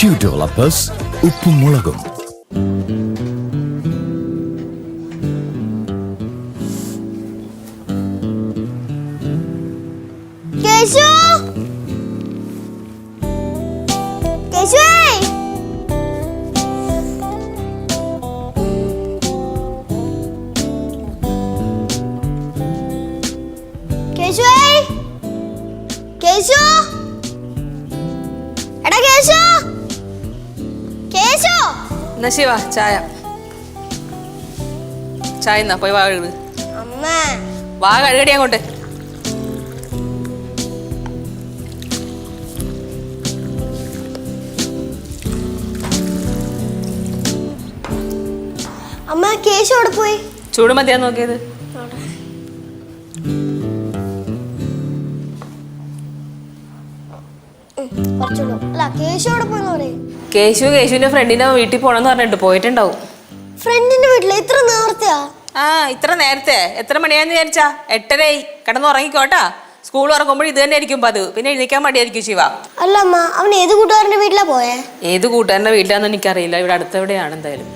Q Developers ഉപ്പും മുളകും. കേശു കേശുവേ കേശുവേ കേശു എടാ കേശു കേശു എന്നാ ശിവ ചായ ചായ എന്നാ പോയി വാ കഴുകു. അമ്മ വാ കഴുകടി അങ്ങോട്ട്. അമ്മ കേശു അവിടെ പോയി. ചൂട് മതിയാ നോക്കിയത്. അല്ല കേശു അവിടെ പോയി പറയും. കേശുവിന്റെ ഫ്രണ്ടിന്റെ വീട്ടിൽ പോണെന്ന് പറഞ്ഞിട്ട് പോയിട്ടുണ്ടാവും. ഫ്രണ്ടിന്റെ വീട്ടില് ഇത്ര നേരത്തെയാ? ആ ഇത്ര നേരത്തെ എത്ര മണിയാന്ന് വിചാരിച്ചാ? 8:30 കിടന്നുറങ്ങിക്കോട്ടാ. സ്കൂൾ തുറക്കുമ്പോൾ ഇത് തന്നെ ആയിരിക്കും പതിവ്. പിന്നെ എഴുന്നേക്കാൻ മടിയായിരിക്കും ശിവ. അല്ല അമ്മ അവൻ ഏത് കൂട്ടുകാരന്റെ വീട്ടിലാ പോയേ? ഏത് കൂട്ടുകാരന്റെ വീട്ടിലാന്ന് എനിക്കറിയില്ല. ഇവിടെ അടുത്തെവിടെയാണ് എന്തായാലും.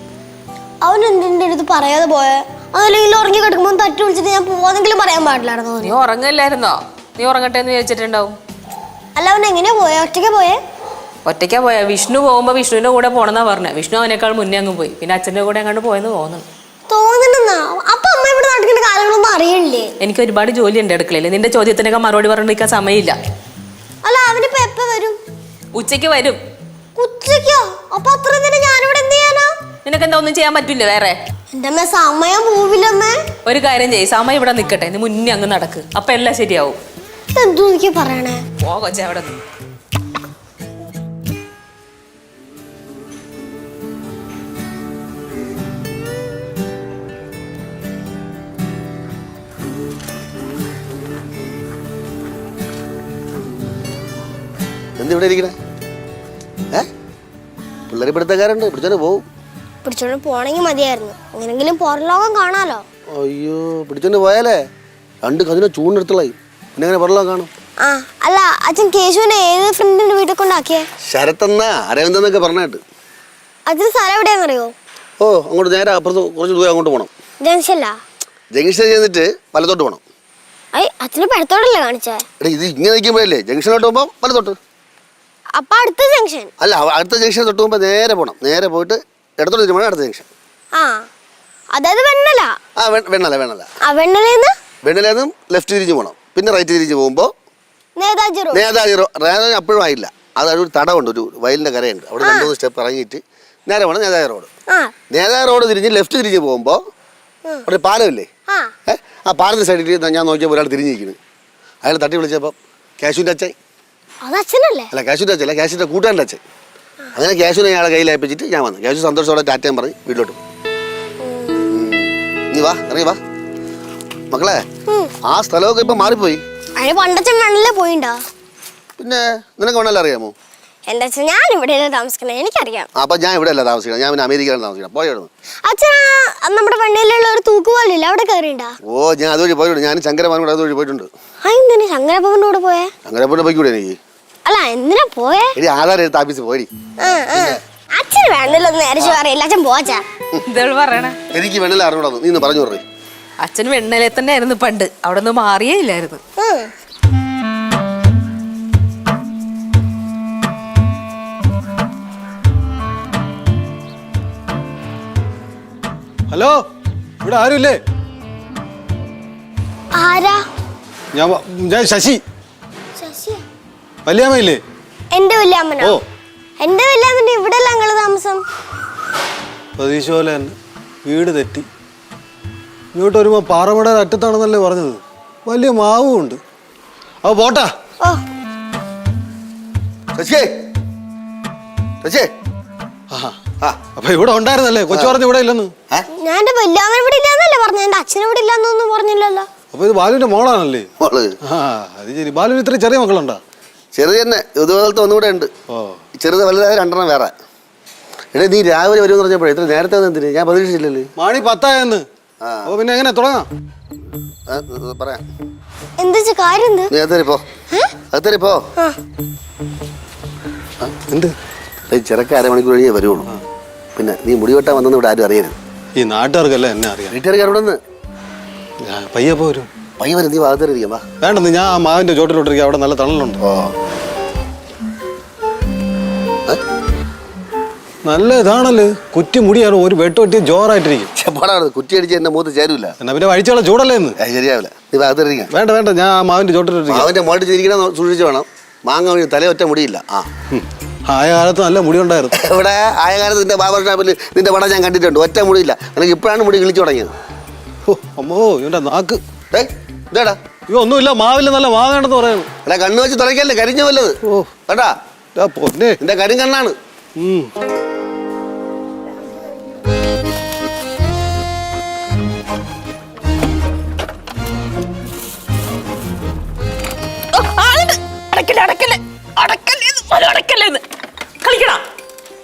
അവൻ എന്തിന്റെ അടുത്ത് പറയാതെ പോയെ? അതല്ലെങ്കിൽ ഉറങ്ങി കിടക്കുമ്പോ തട്ടി വിളിച്ചിട്ട് ഞാൻ പോവാന്നെങ്കിലും പറയാൻ പാടില്ലായിരുന്നോ? നീ ഉറങ്ങില്ലായിരുന്നോ? നീ ഉറങ്ങട്ടെ എന്ന് വിചാരിച്ചിട്ടുണ്ടാവും. അല്ല അവൻ എങ്ങനെയാ പോയെ? ഒറ്റയ്ക്കാ പോയെ? ഒറ്റയ്ക്കാ പോയാ. വിഷ്ണു പോകുമ്പോ വിഷ്ണുവിന്റെ കൂടെ പോണെന്നാ പറഞ്ഞത്. വിഷ്ണു അവനേക്കാൾ മുന്നേ അങ്ങ് പോയി. പിന്നെ അച്ഛന്റെ കൂടെ അങ്ങോട്ട് പോയെന്ന് തോന്നുന്നു. തോന്നുന്നെന്നാ? അപ്പൊ അമ്മ ഇവിടെ നടക്കുന്ന കാര്യങ്ങളൊന്നും അറിയണില്ലേ? എനിക്ക് ഒരുപാട് ജോലി ഉണ്ട് അടുക്കളയിൽ. നിന്റെ ചോദ്യത്തിനൊക്കെ മറുപടി പറഞ്ഞിരിക്കാൻ സമയമില്ല. അല്ല അവനിപ്പോ എപ്പ വരും? ഉച്ചയ്ക്ക് വരും. ഉച്ചയ്ക്കോ? അപ്പൊ അത്ര നേരം ഞാനിവിടെ എന്ത് ചെയ്യാനാ? നിനക്ക് എന്താ ഒന്നും ചെയ്യാൻ പറ്റില്ല വേറെ? എന്റെ അമ്മ സമയം പോവില്ലമ്മേ. ഒരു കാര്യം ചെയ്യ്, സമയം ഇവിടെ നിൽക്കട്ടെ. നീ മുന്നേ അങ്ങ് നടക്ക്. അപ്പൊ എല്ലാം ശരിയാവും. എന്തോ എനിക്ക് പറയണേ? പോ കൊച്ചെ അവിടെ നിന്ന്. എന്തിവിടെ ഇരിക്കണേ? പിള്ളേരെ പിടുത്തക്കാരുണ്ട്, പിടിച്ചോണ്ട് പോവും. പിടിച്ചോണ്ട് പോണെങ്കിൽ മതിയായിരുന്നു. എങ്ങനെങ്കിലും പുറലോകം കാണാലോ. അയ്യോ പിടിച്ചോണ്ട് പോയാലേ 2 കതിനെ ചൂണ്ടെടുത്തുള്ളായി. പിന്നെ എങ്ങനെ പുറലോകം കാണും? ആ അല്ല അച്ഛൻ കേശുവിനെ ഏത് ഫ്രണ്ടിന്റെ വീട്ടിൽ കൊണ്ടാക്കിയേ? ശരത്തെന്നാ അരവിന്ദെന്നൊക്കെ പറഞ്ഞിട്ട്. അച്ഛൻ സ്ഥലം എവിടെയാണെന്നറിയോ? ഓ അങ്ങോട്ട് നേരെ അപ്പുറത്ത് കുറച്ച് ദൂരം അങ്ങോട്ട് പോകണം. ജംഗ്ഷനിലാ? ജംഗ്ഷൻ ചെന്നിട്ട് വലത്തോട്ട് പോകണം. അച്ഛന് പെടത്തോടല്ലേ കാണിച്ചേ? എടാ ഇത് ഇങ്ങനെ നിൽക്കുമ്പോഴല്ലേ ജംഗ്ഷനിലോട്ട് പോകുമ്പോൾ വലത്തോട്ട്. അപ്പൊ അടുത്ത ജംഗ്ഷൻ? അല്ല അടുത്ത ജംഗ്ഷൻ തൊട്ട് പോകുമ്പോൾ നേരെ പോകണം. നേരെ പോയിട്ട് ഇടത്തോട്ട് തിരുമ്പോൾ അടുത്ത ജംഗ്ഷൻ. ആ അതായത് വെണ്ണല? ആ വെണ്ണല. ആ വെണ്ണലേന്ന് വെണ്ണലേന്നും ലെഫ്റ്റ് തിരിഞ്ഞ് പോകണം. പിന്നെ റൈറ്റ് തിരിഞ്ഞ് പോകുമ്പോൾ നേതാജി റോഡ് അപ്പോഴും ആയില്ല. അത് ഒരു തടമുണ്ട്, ഒരു വയലിൻ്റെ കരയുണ്ട്. അവിടെ 2-3 സ്റ്റെപ്പ് ഇറങ്ങിയിട്ട് നേരെ പോകണം നേതാജി റോഡ്. നേതാജി റോഡ് തിരിഞ്ഞ് ലെഫ്റ്റ് തിരിഞ്ഞ് പോകുമ്പോൾ അവിടെ പാലമില്ലേ? ആ പാലത്തിൻ്റെ സൈഡിൽ ഞാൻ നോക്കിയപ്പോൾ ഒരാൾ തിരിഞ്ഞിരിക്കുന്നു. അയാൾ തട്ടി വിളിച്ചപ്പോൾ കേശുവിൻ്റെ അച്ഛൻ. അല്ല കേശുവിൻ്റെ അച്ഛല്ല, കേശുവിൻ്റെ കൂട്ടുകാരൻ്റെ അച്ഛൻ. അങ്ങനെ കേശുവിനെ അയാളെ കയ്യിൽ ഏൽപ്പിച്ചിട്ട് ഞാൻ വന്നു. കേശു സന്തോഷത്തോടെ ടാറ്റയും പറഞ്ഞ് വീട്ടിലോട്ട് പോകും. നീ വാ, ഇറങ്ങി വാ മക്കളെ. ആ സ്ഥലമൊക്കെ ഇപ്പം മാറിപ്പോയി. പോയിണ്ടാ? പിന്നെ നിനക്ക് വേണമല്ലോ അറിയാമോ? എന്റെ അച്ഛൻ ഞാൻ ഇവിടെ താമസിക്കണേ എനിക്കറിയാം. അപ്പൊ ഞാൻ ഇവിടെ അല്ല താമസിക്കണം, ഞാൻ പിന്നെ അമേരിക്കയിലാണ് താമസിക്കണം. പോയിരുന്നു അച്ഛനാ നമ്മുടെ വെണ്ണയിലുള്ള ഒരു തൂക്കുപാലില്ല അവിടെ കയറിണ്ടാ? ഓ ഞാൻ അതുവഴി പോയിട്ടുണ്ട്. ഞാൻ ശങ്കരപ്പാൻ കൂടെ അതുവഴി പോയിട്ടുണ്ട്. എന്തിനാ ശങ്കരപ്പന്റെ കൂടെ പോയേ? ശങ്കരപ്പന്റെ പോയിക്കൂടെ എനിക്ക്? അല്ല എന്തിനാ പോയേ? എടി ആധാർ എടുത്ത് ഓഫീസിൽ പോയി. അച്ഛന് വെണ്ണലൊന്നും അരച്ചു പറയില്ല. അച്ഛൻ പോച്ചാ പറയണ? എനിക്ക് വെണ്ണല അറിഞ്ഞൂടാ, നീ ഒന്ന് പറഞ്ഞു പറ. അച്ഛൻ വെണ്ണലെ തന്നെ ആയിരുന്നു പണ്ട്, അവിടെ ഒന്നും മാറിയേ ഇല്ലായിരുന്നു. ഹലോ, ഇവിടെ ആരുമില്ലേ? ആരാ? ഞാൻ ശശി. വല്യാമ്മയില്ലേ? എന്റെ വല്യാമ്മനോ? എന്റെ വല്യാമ്മന്റെ ഇവിടെ അല്ല ഞങ്ങള് താമസം. പ്രതീക്ഷ പോലെ തന്നെ വീട് തെറ്റി. ഇങ്ങോട്ട് വരുമ്പോ പാറമട അറ്റത്താണെന്നല്ലേ പറഞ്ഞത്. വലിയ മാവും ഉണ്ട്. അപ്പൊ പോട്ടാ. അപ്പൊ ഇവിടെ ഉണ്ടായിരുന്നല്ലേ? കൊച്ചു പറഞ്ഞു ഇവിടെ ഇല്ലെന്ന്. ഞാൻ എന്റെ വല്യാമ്മൻ ഇവിടെ ഇല്ലാന്നല്ലേ പറഞ്ഞു. എന്റെ അച്ഛൻ ഇവിടെ ഇല്ലാന്നൊന്നും പറഞ്ഞില്ലല്ലോ. അപ്പൊ ഇത് ബാലുവിന്റെ മോളാണല്ലേ? അത് ശരി. ബാലുവിന് ഇത്ര ചെറിയ മക്കളുണ്ടോ? ചെറിയ തന്നെ ഇതുപോലത്തെ ഒന്നുകൂടെ ഉണ്ട്. ചെറുത് വലുതായ 2 വേറെ. എടാ നീ രാവിലെ വരുമെന്ന് പറഞ്ഞപ്പോഴേ ഇത്ര നേരത്തെ എന്തിന്? ഞാൻ പ്രതീക്ഷിച്ചില്ലല്ലേ. മണി 10 അപ്പൊ പിന്നെ എങ്ങനെ തുടങ്ങാം? പറയാം. എന്താ കാര്യം? നീ അകത്തേരി പോ. എന്ത് ചെറുക്ക അരമണിക്കൂർ കഴിഞ്ഞേ വരുള്ളൂ. പിന്നെ നീ മുടി വെട്ടാൻ വന്നെന്ന് ഇവിടെ ആരും അറിയരുത്. ഈ നാട്ടുകാർക്കല്ല എന്നെ അറിയാം. വീട്ടുകാർക്ക് അവിടെ നിന്ന് പയ്യെ പോരും. പയ്യ വരും, നീ ഭാഗത്തേരിക്കാം. വാ. വേണ്ടെന്ന് ഞാൻ ആ മാവിന്റെ ചോട്ടിലോട്ടിരിക്കുക, അവിടെ നല്ല തണലുണ്ട്. ഓ നല്ല ഇതാണല്ലോ, കുറ്റി മുടിയാണ്, ഒരു വെട്ട് വെട്ടി ജോറായിട്ടിരിക്കും. ചെപ്പാടാണ്, കുറ്റി അടിച്ച് എന്റെ മൂത്ത് ചേരൂല. എന്നാ പിന്നെ വഴിച്ചുള്ള ചൂടല്ലേ എന്ന്. ശരിയാവില്ല, നീ ഭാഗത്തേരിക്കാം. വേണ്ട വേണ്ട, ഞാൻ ആ മാവിന്റെ ചോട്ടിലോട്ടിരിക്കും. അവന്റെ മോട്ടിൽ ചിരിക്കണം, സൂക്ഷിച്ച് വേണം. മാങ്ങ തലയൊറ്റ മുടിയില്ല. ആയ കാലത്ത് നല്ല മുടി ഉണ്ടായിരുന്നു. ഇവിടെ ആയ കാലത്ത് നിന്റെ ബാബർ ഷാപ്പിൽ നിന്റെ പടം ഞാൻ കണ്ടിട്ടുണ്ട്. ഒറ്റ മുടിയില്ല. എനിക്ക് ഇപ്പോഴാണ് മുടി കിളിച്ചു തുടങ്ങിയത്. അമ്മോ ഇവന്റെ നാക്ക്. ഇതേടാ അയ്യോ ഒന്നുമില്ല, മാവില്ല, നല്ല മാങ്ങാണെന്ന് പറയുന്നു. അല്ല കണ്ണ് വെച്ച് തുറക്കല്ലേ, കരിഞ്ഞ വല്ലത്. ഓ കേട്ടാ, പൊന്നെ നിന്റെ കരിങ്കണ്ണാണ്. കളിക്കണം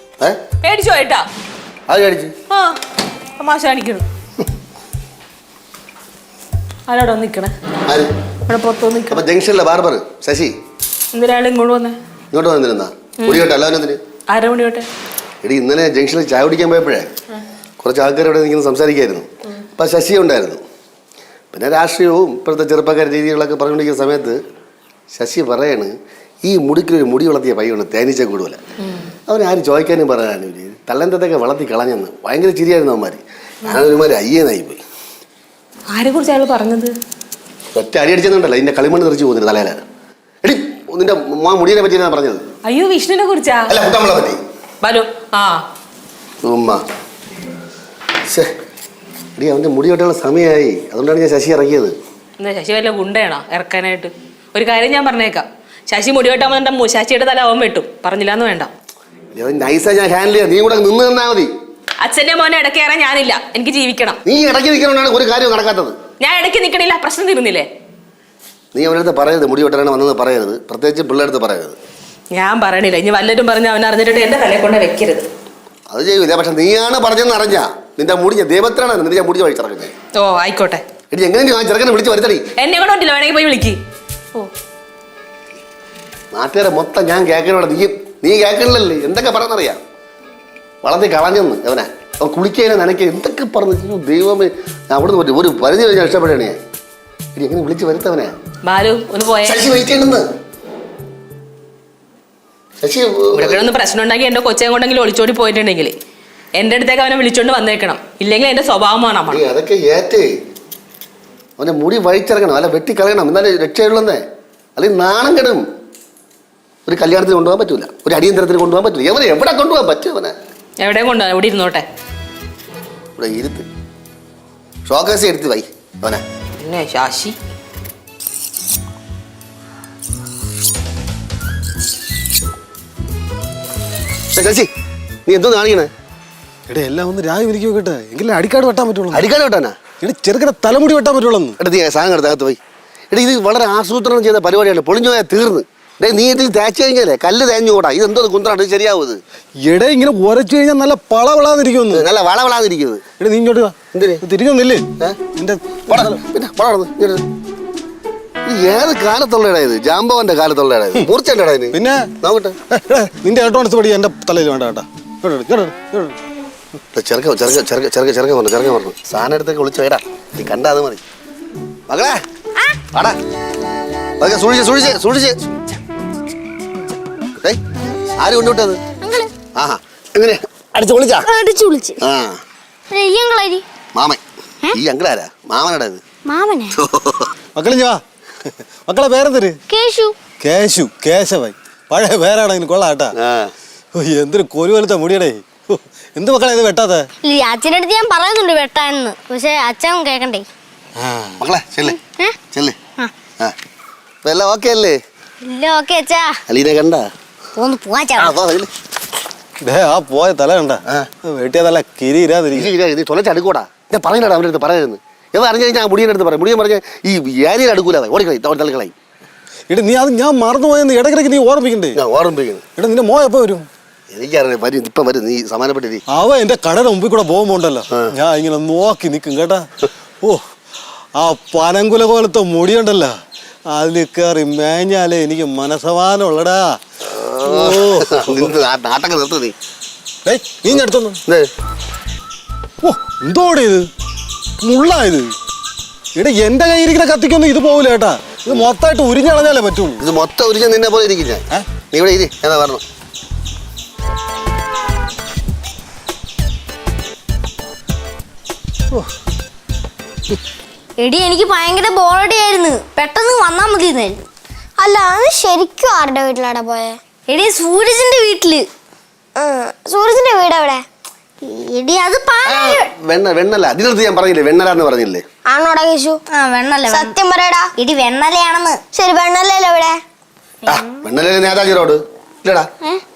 പേടിച്ചോ ഏട്ടാ? അത് കഴിച്ചു തമാശ കാണിക്കണം. ആരോടെ നിക്കണേ? ഇവിടെ പുറത്തു നിൽക്കണം. അപ്പൊ ജംഗ്ഷനിലെ ബാർബർ ശശി എന്തിനാണ് ഇങ്ങോട്ട് വന്നേ? ഇങ്ങോട്ട് വന്നിരുന്നാ മുടി കേട്ടോ? എല്ലാവരും എന്തിന്? ആരാ മുടി കേട്ടെ? എടി ഇന്നലെ ജംഗ്ഷനിൽ ചായ കുടിക്കാൻ പോയപ്പോഴേ കുറച്ച് ആൾക്കാർ ഇവിടെ നിൽക്കുന്ന സംസാരിക്കായിരുന്നു. അപ്പം ശശി ഉണ്ടായിരുന്നു. പിന്നെ രാഷ്ട്രീയവും ഇപ്പോഴത്തെ ചെറുപ്പക്കാർ രീതികളൊക്കെ പറഞ്ഞുകൊണ്ടിരിക്കുന്ന സമയത്ത് ശശി പറയാണ്, ഈ മുടിക്കൊരു മുടി വളർത്തിയ പയ്യാണ് തേനീച്ച കൂടുതൽ. അവനാരും ചോദിക്കാനും പറയാനും തള്ളൻ്റെതൊക്കെ വളർത്തി കളഞ്ഞെന്ന് ഭയങ്കര ചിരിയായിരുന്നു അവന്മാർ. ഞാനൊരുമാതിരി അയ്യേന്നായി പോയി. ആരെ കുറിച്ച് അയാൾ പറഞ്ഞത്? ഒറ്റ അടി അടിച്ചെന്നുണ്ടല്ലോ, ഇതിന്റെ കളിമണ്ണ് തെറിച്ച് പോകുന്നില്ല തലയില. എടി നിന്റെ മുടിയെ പറ്റിയാണ് പറഞ്ഞത്. അയ്യോ വിഷ്ണുവിനെ കുറിച്ചാ? അല്ല, കുട്ടമ്മളെ പറ്റി. എടി അവന്റെ മുടി വെട്ടാനുള്ള സമയമായി, അതുകൊണ്ടാണ് ഞാൻ ശശി ഇറക്കിയത്. എന്താ ശശി വല്ല ഗുണ്ടയാണോ ഇറക്കാനായിട്ട്? ഒരു കാര്യം ഞാൻ പറഞ്ഞേക്കാം, ശശി മുടി വെട്ടാൻ വന്നിട്ട് ശശിയുടെ തല അവൻ വെട്ടും. പറഞ്ഞില്ലാന്ന് വേണ്ട. നൈസാ ഞാൻ ഹാൻഡിൽ ചെയ്യാം, നീ കൂടെ നിന്ന് തന്നാ മതി. അച്ഛന്റെ മോനെ ഇടയ്ക്ക് കയറാൻ ഞാനില്ല, എനിക്ക് ജീവിക്കണം. നീ ഇടയ്ക്ക് നിൽക്കണോണ്ടാണ് ഒരു കാര്യം നടക്കാത്തത്. ഞാൻ ഇടയ്ക്ക് നിൽക്കണില്ല, പ്രശ്നം തീർന്നില്ലേ? നീ അവനടുത്ത് പറയരുത്, മുടി വെട്ടാനാണ് വന്നത് പറയരുത്, പ്രത്യേകിച്ച് പിള്ളേടുത്ത് പറയരുത്. ഞാൻ പറയണില്ല, ഇനി വല്ലവരും പറഞ്ഞ് അവൻ അറിഞ്ഞിട്ട് എന്റെ തലയെ കൊണ്ട് വെക്കരുത്. അത് ചെയ്യൂല, പക്ഷെ നീയാണ് പറഞ്ഞെന്ന് അറിഞ്ഞാ നിന്റെ മുടി ദൈവത്തിനാണ് നിന്റെ മുടി വഴിച്ചിറക്കുന്നത്. ഓ ആയിക്കോട്ടെ. എടി എങ്ങനെയെങ്കിലും ആ ചെറുക്കനെ വിളിച്ച് വരുത്തടി. എന്നെ കൂടെ ഉണ്ടല്ലോ, വേണമെങ്കിൽ പോയി വിളിക്ക്. ഓ നാട്ടുകാരെ മൊത്തം ഞാൻ കേൾക്കണോടെ, നീ കേൾക്കണില്ലല്ലേ? എന്തൊക്കെ പറഞ്ഞറിയാം, വളർത്തി കളഞ്ഞെന്ന് അവനെ. അവൻ കുളിക്കാനും നനയ്ക്കുക എന്തൊക്കെ പറഞ്ഞു. ദൈവമേ, അവിടുന്ന് പറ്റും ഒരു പരിധി കഴിഞ്ഞാൽ ഇഷ്ടപ്പെടുകയാണ് ഞാൻ. ഇനി എങ്ങനെ വിളിച്ച് വരുത്തവനെ? ബാലു ഒന്ന് പോയ. ശശി വെയിറ്റ് ചെയ്യണമെന്ന്. ശശി ഇവിടെ ഒന്ന് പ്രശ്നം ഉണ്ടാക്കി എന്റെ കൊച്ചെ കൊണ്ടെങ്കിലും ഒളിച്ചോടി പോയിട്ടുണ്ടെങ്കിൽ എന്റെ അടുത്തേക്ക് അവനെ വിളിച്ചോണ്ട് വന്നേക്കണം, ഇല്ലെങ്കിൽ എന്റെ സ്വഭാവമാണ്. അതൊക്കെ ഏറ്റേ അവന്റെ മുടി വഴിച്ചിറങ്ങണം, അല്ല വെട്ടിക്കളയണം, എന്നാലും രക്ഷയുള്ളന്നേ. അല്ലെങ്കിൽ നാണം കെടും. ഒരു കല്യാണത്തിന് കൊണ്ടുപോകാൻ പറ്റൂല, ഒരു അടിയന്തരത്തിന് കൊണ്ടുപോകാൻ പറ്റൂല. എവനെ എവിടെ കൊണ്ടുപോകാൻ പറ്റും? അവനെ എവിടെയും കൊണ്ടുപോകാൻ, ഇവിടെ ഇരുന്നോട്ടെ. ഇവിടെ ഇരുത്ത്, ഷോക്കേസ് എടുത്ത് വൈ അവനെ. പിന്നെ ശശി ശശി നീ എന്തോ കാണിക്കണേ? എടേ എല്ലാം ഒന്ന് രായി വിരിക്കും കേട്ടെ, എങ്കിലും അടിക്കാട് വെട്ടാൻ പറ്റുള്ളൂ. അടിക്കാട് വെട്ടാനാ? എടി ചെറുക്കനെ തലമുടി വെട്ടാൻ പറ്റുള്ളൂ. എടാ നീ സാധനം എടുത്തകത്ത് പോയി. എടാ ഇത് വളരെ ആസൂത്രണം ചെയ്ത പരിപാടിയാണ്, പൊളിഞ്ഞു പോയാൽ തീർന്ന്. ഡേ നീ ഇതിൽ തേച്ച് കഴിഞ്ഞാലേ കല്ല് തേഞ്ഞുകൂടാ. ഇത് എന്തോ കുന്ത്രാണ്, ശരിയാവും ഇത്. എടേ ഇങ്ങനെ ഉരച്ചു കഴിഞ്ഞാൽ നല്ല പളവിളാതിരിക്കുന്നു. നല്ല വളവിളാതിരിക്കുന്നത്. എടാ നീ ഇങ്ങോട്ട് വാ. എന്തിന് തിരിഞ്ഞൊന്നില്ലേ നിന്റെ? പിന്നെ ഏത് കാലത്തുള്ള ഇത്? ജാമ്പവന്റെ കാലത്തുള്ള മൂർച്ചന്റെ ഇടയിൽ. പിന്നെ നോക്കട്ടെ, നിന്റെ ഇലക്ട്രോണിക്സ് പടി എന്റെ തലയിൽ വേണ്ട കേട്ടാ. ചെറുക്ക പറഞ്ഞു സാധനം എടുത്തൊക്കെ വിളിച്ചു വേടാ, നീ കണ്ടാ അത് മതി. മകളെ ആടാ, അതൊക്കെ സൂക്ഷിച്ച്. ആര് കൊണ്ടുവിട്ടത്? ആഹാ, എങ്ങനെ അടിച്ചു വിളിച്ചാ? ആ മാമൻ. ഈ അങ്കിളാരാ? മാമനടാ ഇത്. മക്കളെ വാ. മക്കളെ പേരെന്തര്? കേശു, കേശവായി. പഴയ പേരാണ്, കൊള്ളാട്ടാ. എന്തൊരു കൊലുവലത്തെ മുടിയടേ. എന്ത് മക്കളെ ഇത് വെട്ടാതെ? അച്ഛനടുത്ത് ഞാൻ പറയുന്നുണ്ട് വെട്ടാന്ന്, പക്ഷെ അച്ഛൻ കേക്കണ്ടേ. മക്കളെ ചെല്ലേ. എല്ലാം ഓക്കെ അല്ലേ? ഇല്ല ഓക്കെ അച്ഛാ. അലീനെ കണ്ട? ഒന്ന് പോവാ. ആ പോയ തല കണ്ട? വെട്ടിയ തല കിരിരാതിരിക്കും. തൊലച്ചടുക്കൂടാ. ഞാൻ പറയുന്നടാ അവൻ്റെ അടുത്ത് പറയരുത്. എവ അറിഞ്ഞു കഴിഞ്ഞാൽ മുടിയുടെ അടുത്ത് പറയാം. മുടിയൻ പറഞ്ഞാൽ ഈ ഏരിയയിൽ അടുക്കൂലാതെ ഓടിക്കളി തള്ളിക്കളായി. എടാ നീ അത് ഞാൻ മറന്നുപോയെന്ന് ഇടയ്ക്കിടയ്ക്ക് നീ ഓർമ്മിക്കണ്ടേ? ഞാൻ ഓർമ്മിപ്പിക്കുന്നു. എടാ നിന്റെ മോൻ എപ്പോ വരും? എനിക്കറിയാം, വരും, ഇപ്പം വരും. നീ സമാനപ്പെട്ടിരി. അവ എന്റെ കടയുടെ മുമ്പിൽ കൂടെ പോകുമ്പോണ്ടല്ലോ, ഞാൻ ഇങ്ങനെ നോക്കി നിൽക്കും കേട്ടാ. ഓ ആ പനങ്കുല പോലത്തെ മുടിയുണ്ടല്ലോ, അതിൽ കയറി മേഞ്ഞാലേ എനിക്ക് മനസ്സമാനം ഉള്ളടാ. നാട്ടൊക്കെ നിർത്ത് നീ. ഡേയ്, നീ ഞാൻ എടുത്തൊന്നു. എന്തേ? ഓ എന്തോടെ ഇത് മുള്ളായത്. ഇവിടെ എന്റെ കയ്യിരിക്കുന്ന കത്തിക്കൊന്നും ഇത് പോകില്ല കേട്ടാ. ഇത് മൊത്തമായിട്ട് ഉരിഞ്ഞളഞ്ഞാലേ പറ്റുള്ളൂ. ഇത് മൊത്തം ഉരിഞ്ഞ നിന്നെ പോലെ ഇരിക്കും ഞാൻ. നീ ഇവിടെ ഇരി, എന്താ പറഞ്ഞു. എടി എനിക്ക് ഭയങ്കര ബോറടി ആയിരുന്നു. പെട്ടെന്ന് വന്നാ മതിയായിരുന്നു. അല്ല അത് ശരിക്കും ആരുടെ വീട്ടിലാടാ പോയെ? എടി സൂരജിന്റെ വീട്ടില്. സൂരജിന്റെ വീട് എവിടെ? എടി അത് വെണ്ണല. അതിനടുത്ത് ഞാൻ പറഞ്ഞില്ലേ വെണ്ണലാന്ന് പറഞ്ഞില്ലേ? ആണോടാ കേശു? വെണ്ണല. സത്യം പറയടാ. എടി വെണ്ണലയാണെന്ന്. ശരി വെണ്ണലല്ലേ എവിടെ? വെണ്ണല നേതാജി റോഡ് ഇല്ലടാ.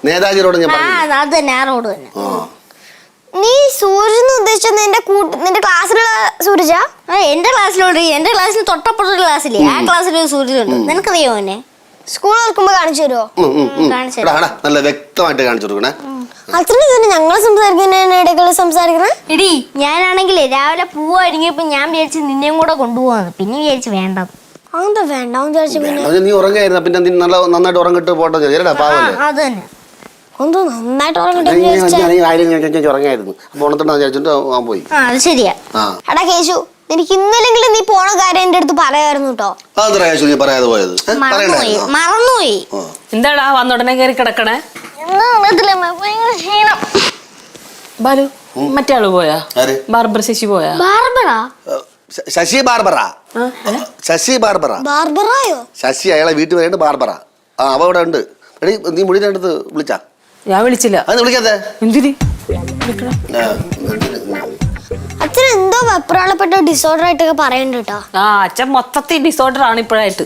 നേതാജി റോഡ് ഞാൻ അത് തന്നെ ആ റോഡ് തന്നെ. നീ സൂരജ് ഉദ്ദേശിച്ച നിന്റെ ക്ലാസ്സിലുള്ള സൂരജാ? എന്റെ ക്ലാസ്സിലുണ്ട്. എന്റെ ക്ലാസ്സിന് തൊട്ടപ്പുറത്തെ ക്ലാസ്സില്ലേ ആ ക്ലാസ്സിലൊരു സൂരജ് ഉണ്ട്. നിനക്കറിയോ എന്നെ? സ്കൂൾ തുറക്കുമ്പോ കാണിച്ചു തരുമോ? നല്ല വ്യക്തമായിട്ട് കാണിച്ചു കൊടുക്കണേ. അത്ര തന്നെ ഞങ്ങൾ സംസാരിക്കുന്നതിനിടയ്ക്കുള്ള സംസാരിക്കണേ. എടി ഞാനാണെങ്കിലേ രാവിലെ പൂവായിരിക്കും ഞാൻ വിചാരിച്ചു നിന്നെയും കൂടെ കൊണ്ടുപോവാന്ന്. പിന്നെ വിചാരിച്ചു വേണ്ട. അതെന്താ വേണ്ടാന്ന് വിചാരിച്ചു. പിന്നെ നീ ഉറങ്ങായിരുന്നു. പിന്നെ നീ നന്നായിട്ട് ഉറങ്ങിട്ട് പോട്ടെ. അത് തന്നെ ഒന്നും നന്നായിട്ട് ഉറങ്ങട്ടെ ഉറങ്ങായിരുന്നു. ഓണത്തിട്ട് പോയി. അത് ശരിയാ. എടാ കേശു എനിക്ക് ഇന്നലെങ്കിലും നീ പോണ കാര്യം എന്റെ അടുത്ത് പറയായിരുന്നു കേട്ടോ. പറയാതെ പോയത് മറന്നുപോയി. എന്താടാ വന്നുടനെ കയറി കിടക്കണേ? ബാലു മറ്റേ ആള് പോയാ? ബാർബർ ശശി പോയാ? ശശി ബാർബറ. ശശി ബാർബറ. ബാർബറായോ? ശശി അയാളെ വീട്ടിൽ വരേണ്ട ബാർബറ. അവ ഇവിടെ ഉണ്ട്. എടീ നീ മുടിയുടെ അടുത്ത് വിളിച്ചാ? ഞാൻ വിളിച്ചില്ല. അത് വിളിക്കാതെ എന്തിന്? അച്ഛൻ എന്തോ വെപ്രാളപ്പെട്ട ഡിസോർഡർ ആയിട്ടൊക്കെ പറയണ്ട കേട്ടോ. ആ അച്ഛൻ മൊത്തത്തിൽ ഡിസോർഡർ ആണ് ഇപ്പോഴായിട്ട്.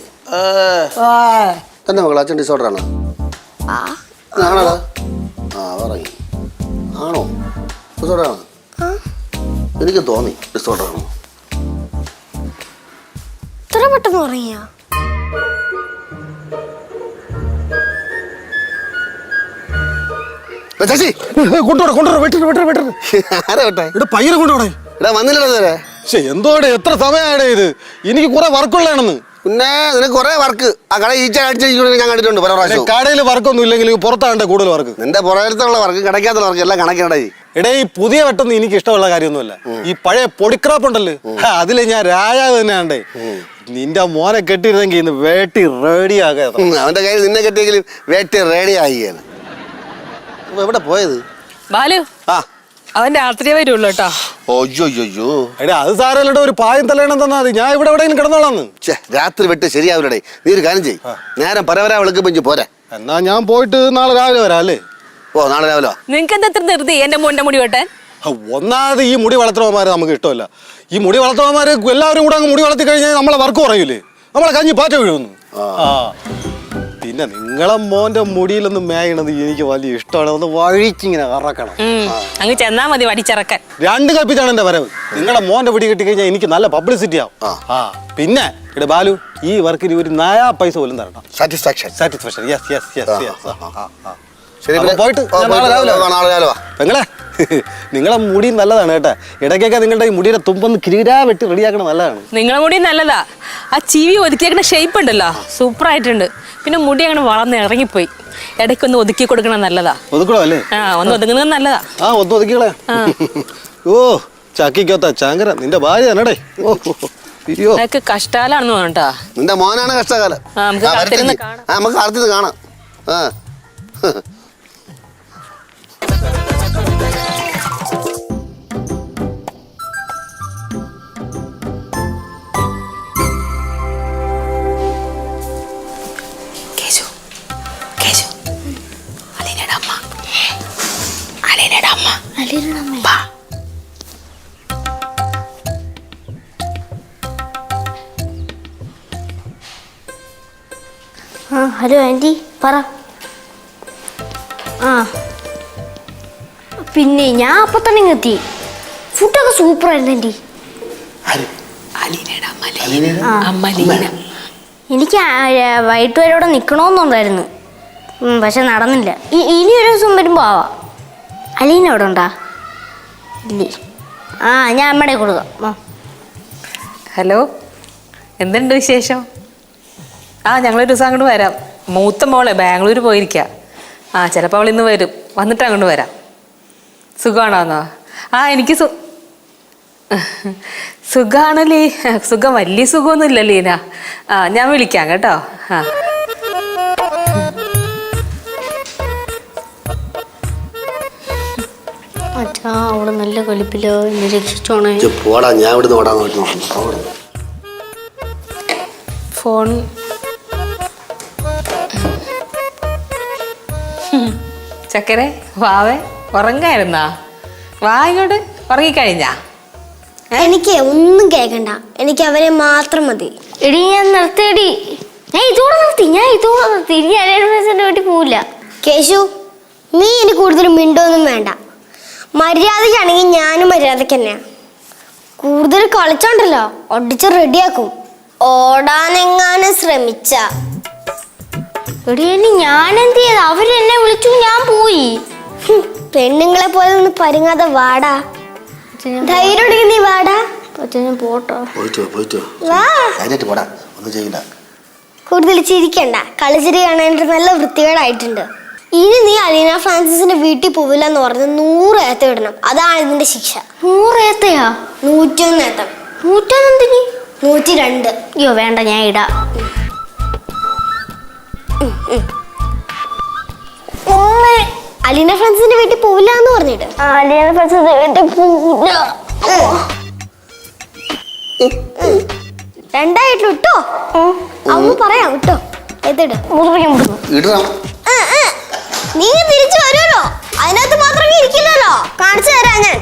തന്നെ മകള അച്ഛൻ ഡിസോർഡർ ആണ്? ആണോടാ? പറയും. ആണോ ഡിസോർഡർ ആണ്? എനിക്ക് തോന്നി ഡിസോർഡർ ആണോ. ഇത്ര പെട്ടെന്ന് ഉറങ്ങിയ? ശശി പയ്യനെ കൊണ്ടുപോടേ. വന്നില്ലേ? എന്തോടെ എത്ര സമയമായിടേ ഇത്? എനിക്ക് കുറെ വർക്കുള്ളതാണെന്ന്. പിന്നെ നിനക്ക് കുറെ വർക്ക് ആ കട ഈച്ച അടിച്ച് ഞാൻ കണ്ടിട്ടുണ്ട് പല പ്രാവശ്യം. കടയിൽ വർക്കൊന്നും ഇല്ലെങ്കിൽ പുറത്താണ്ട് കൂടുതൽ വർക്ക്. നിന്റെ പുറത്തുള്ള വർക്ക് കിടക്കാത്ത വർക്ക് എല്ലാം കണക്കിനടേ. എടേ ഈ പുതിയ വെട്ടൊന്നും എനിക്ക് ഇഷ്ടമുള്ള കാര്യമൊന്നുമല്ല. ഈ പഴയ പൊടിക്രാപ്പ് ഉണ്ടല്ലോ അതില് ഞാൻ രാജാവ് തന്നെയാണ്ടേ. നിന്റെ മോനെ കെട്ടിയിരുന്നെങ്കിൽ ഇന്ന് വേട്ടി റെഡി ആകാതെ. അവന്റെ കയ്യിൽ നിന്നെ കെട്ടിയെങ്കിലും വേട്ടി റെഡി ആയിയാണ്. എവിടെ പോയത് ബാലു? അവൻ രാത്രി വരുള്ളൂ കേട്ടോ. എടാ അത് സാരല്ലോ. ഒരു പായം തലേണം തന്നാ മതി. ഞാൻ ഇവിടെ എവിടെയെങ്കിലും കിടന്നോളാന്ന്. രാത്രി വെട്ട് ശരിയാവില്ലടേ. നീ ഒരു കാര്യം ചെയ്യ്. നേരം പരവരാ വിളിക്കുമ്പോ പോരെ. എന്നാ ഞാൻ പോയിട്ട് നാളെ രാവിലെ വരാം അല്ലേ? ഓ നാളെ രാവിലെ. നിങ്ങക്ക് എന്താ എത്ര നിർത്തി എന്റെ മോന്റെ മുടി വെട്ടാൻ? ഒന്നാമത് ഈ മുടി വളർത്തുന്നവന്മാരെ നമുക്ക് ഇഷ്ടമല്ല. ഈ മുടി വളർത്തുന്നവന്മാര് എല്ലാവരും കൂടെ അങ്ങ് മുടി വളർത്തി കഴിഞ്ഞാൽ നമ്മളെ വർക്ക് കുറയൂലേ. നമ്മളെ കഞ്ഞി പാറ്റ വീഴുന്നു. പിന്നെ നിങ്ങളെ മോന്റെ മുടിയിലൊന്നും മേയണത് എനിക്ക് വലിയ ഇഷ്ടമാണ്. ഒന്ന് വഴിച്ചിങ്ങനെ ഇറക്കണം. അങ്ങ് ചെന്നാ മതി വടിച്ചിറക്കാൻ. 2 കൽപ്പിച്ചാണ് എന്റെ വരവ്. നിങ്ങളുടെ മോന്റെ പിടി കിട്ടി കഴിഞ്ഞാൽ എനിക്ക് നല്ല പബ്ലിസിറ്റി ആവും. പിന്നെ ഇവിടെ ബാലു ഈ വർക്കിന് ഒരു 9 പൈസ പോലും തരണം. സാറ്റിസ്ഫാക്ഷൻ. പോയിട്ട് പെങ്ങളെ നിങ്ങളെ മുടി നല്ലതാണ് കേട്ടാ. ഇടയ്ക്കൊക്കെ നിങ്ങളുടെ ഈ മുടിയുടെ തുമ്പൊന്ന് കിരീരാ വെട്ടി റെഡിയാക്കണം. നല്ലതാണ്. നിങ്ങളെ മുടി നല്ലതാ. ആ ചിവി ഒതുക്കിയേക്കുന്ന ഷേപ്പ് ഉണ്ടല്ലോ സൂപ്പർ ആയിട്ടുണ്ട്. പിന്നെ മുടി അങ്ങനെ വളർന്ന് ഇറങ്ങിപ്പോയി. ഇടയ്ക്കൊന്ന് ഒതുക്കി കൊടുക്കണം. നല്ലതാ. ഒതുക്കണോ അല്ലേ? ഒന്ന് ഒതുങ്ങുന്നത് നല്ലതാ. ഒന്ന് ഒതുക്കികളെ. ഓ ചക്കിക്കോത്ത ചാങ്കര നിന്റെ ഭാര്യ തന്നെടേ. നിനക്ക് കഷ്ടകാലാണെന്ന് പറഞ്ഞിട്ടാ. നിന്റെ മോനാണ് കഷ്ടകാലം. നമുക്ക് കാത്തിരുന്ന് കാണാം. ഹലോ ആൻറ്റി പറ. പിന്നെ ഞാൻ അപ്പൊ തന്നെ എത്തി. ഫുഡൊക്കെ സൂപ്പർ ആയിരുന്നു ആൻറ്റി. എനിക്ക് വൈകിട്ട് വരെ ഇവിടെ നിൽക്കണമെന്നുണ്ടായിരുന്നു. പക്ഷെ നടന്നില്ല. ഇനി ഒരു ദിവസം വരുമ്പോൾ ആവാം. അലീന അവിടെ ഉണ്ടാ? ഇല്ലേ? ഞാൻ അമ്മയുടെ കൊടുക്കാം. ഹലോ എന്തുണ്ട് വിശേഷം? ഞങ്ങളൊരു ദിവസം അങ്ങോട്ട് വരാം. മൂത്ത മോളെ ബാംഗ്ലൂർ പോയിരിക്കുക. ആ ചിലപ്പോൾ അവൾ ഇന്ന് വരും. വന്നിട്ട് അങ്ങോട്ട് വരാം. സുഖമാണോന്നോ? ആ എനിക്ക് സുഖാണല്ലേ. സുഖം, വലിയ സുഖമൊന്നുമില്ല ലീന. ആ ഞാൻ വിളിക്കാം കേട്ടോ. ആ അച്ഛാ അവിടെ നല്ല കളിപ്പിലോ, എന്നെ രക്ഷിച്ചോണേ. പോടാ, ഞാൻ ഇവിടെ നോടാ. ഫോൺ ചക്കരെ വാവേ ഉറങ്ങായിരുന്നാ? വാ ഇങ്ങോട്ട്. ഉറങ്ങിക്കഴിഞ്ഞാ? എനിക്ക് ഒന്നും കേൾക്കണ്ട, എനിക്ക് അവനെ മാത്രം മതി. എടി ഞാൻ നിർത്തിയടി, ഞാൻ ഇതോടെ നിർത്തി ഇനി അലീനഫ്രണ്ട്സിന്റെ വീട്ടിൽ പോവില്ല. കേശു, നീ ഇനി കൂടുതൽ മിണ്ടൊന്നും വേണ്ട. മര്യാദക്കാണെങ്കിൽ ഞാനും മര്യാദക്ക് തന്നെയാ. കൂടുതൽ കളിച്ചോണ്ടല്ലോ ഒടിച്ച് റെഡിയാക്കും. ഓടാനെങ്ങാനും ശ്രമിച്ച എടി ഞാൻ എന്ത് ചെയ്ത? അവരെന്നെ വിളിച്ചു, ഞാൻ പോയി. പെണ്ണുങ്ങളെ പോലെ ഒന്ന് പരുങ്ങാതെ വാടാ. ധൈര്യം ഉണ്ടെങ്കിൽ നീ വാടാ. ഞാൻ പോട്ടോ. കൂടുതൽ ചിരിക്കണ്ട, കളിച്ചിരി കാണാനായിട്ട് നല്ല വൃത്തികേടായിട്ടുണ്ട്. ഇനി നീ അലീന ഫ്രാൻസിസിന്റെ വീട്ടിൽ പോവില്ല എന്ന് പറഞ്ഞ് 100 ഏത്ത ഇടണം. അതാണ് ഇതിന്റെ ശിക്ഷ. 100 ഏത്തയാ? 101 ഏത്തം. 101 102. അയ്യോ വേണ്ട, ഞാൻ ഇടാ. അലീന ഫ്രാൻസിന്റെ വീട്ടിൽ പോവില്ല എന്ന് പറഞ്ഞിട്ട്. അലീന ഫ്രാൻസിന്റെ വീട്ടിൽ പോവില്ല. 2 ഇട്ടോ. അവന്ന് പറയാം കേട്ടോ. എത്തിട്ട് നീ തിരിച്ചു വരുമല്ലോ, അതിനകത്ത് മാത്രമേ ഇരിക്കില്ലല്ലോ. കാണിച്ചു തരാം ഞാൻ.